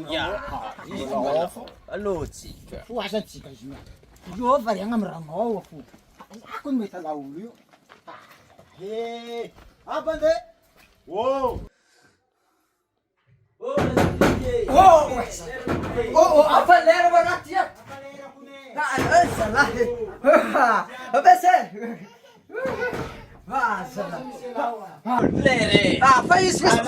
呀，逻辑，我还想几个亿啊？要不然我们让我付，哪个没他老六？嘿，阿班的，哦。apa lera baratia salah bas lere, fai questi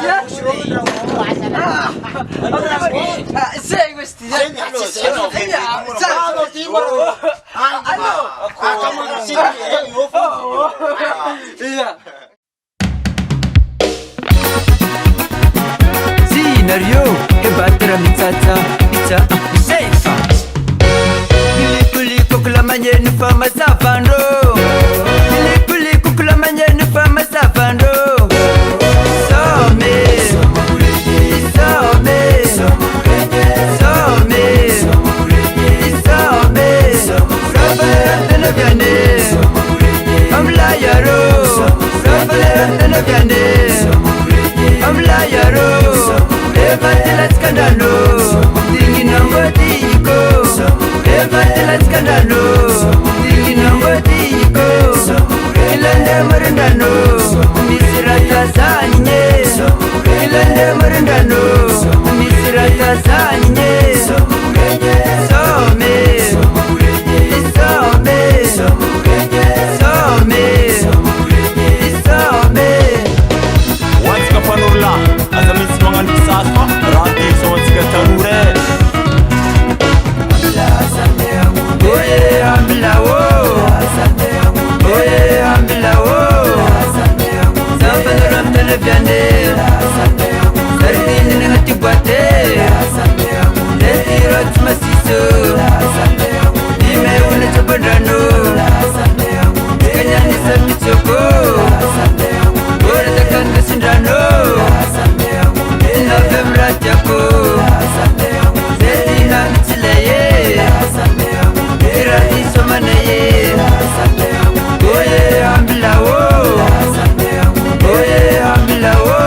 sei questi Scenario e battere mizzata pizza senza Pili kukula manyeni fama savando Pili kukula manyeni fama savando Some Sabala vyane Amla yaro Sabala vyane Amla yaro Evatela skandalo Dingi nango tiko Evatela skandalo Dingi nango tiko Ilande marindano Misirata zanine Ilande marindano Misirata zanine Once kapanurla Azamis mangan kisasma Rati soan siga tanure Oye ambila wo Oye ambila wo Sabalaram televyane Sardini ngati bwate Letirat masiso Dime una chapadrano Kanyani samichoko Ora takanda sindrano Love mratako Zetina michileye Irati somaneye Oye ambila wo Oye ambila wo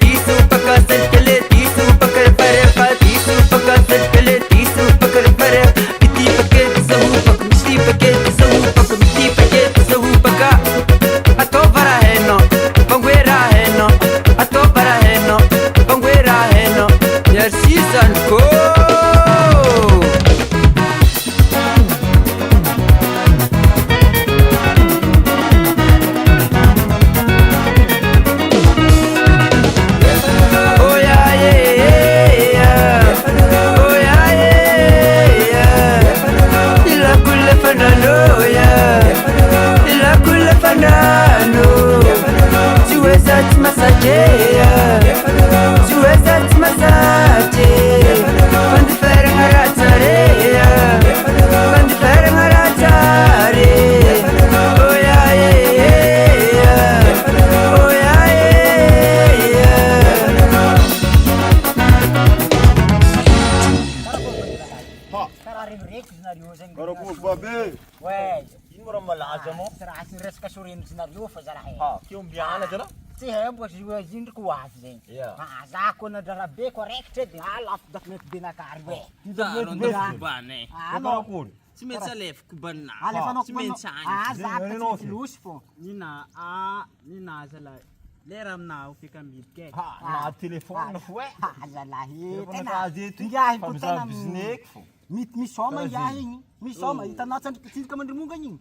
Tisu pakas nareo zegny. Karakory babe. Ouais. Ino mora malaza mo? Sy raha sy resaka sorenitsinareo fa zalahy. Ha, kiombiana jana? Tsy haiko izy ndriko ho avy zegny. Yeah. Za koa nadrara be correct edy lafo dako mety be nakary be. Bane. Karakory. Tsy maintsy alefako banina. Alefanao Tsy maintsy any. za Renao tsy losy fô. Nina zalahy. Lera aminao fikambidika. Ha, na telefone fo e. Zalahy Telefone gazety. Ingahy ko Fampizaha tena business fo. misoma ingahy igny. Misoma hitanao tsandrika mandrimongana igny.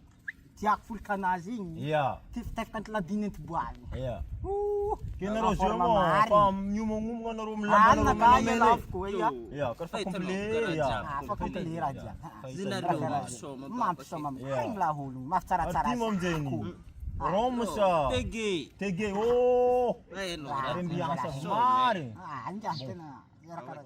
Tiako folikanazy igny. Yeah. Tefitefika antiladiny antiboany. Yeah. Kenareo Kenareo zio mo, fa miomagnomagna nareo milamba Anaka nareo lafoko iya. Yeah, kar fa complet yeah. Fa complet raha dia. Zinareo mampisoma. Mampisoma Yeah. mampisoma la holo. Mafitsaratsara. Ati mo mjeni. Romusa. Tege. Tege. Oh. Ayun o. Rimbiyansa mare. Andiyan tena. Yara kara.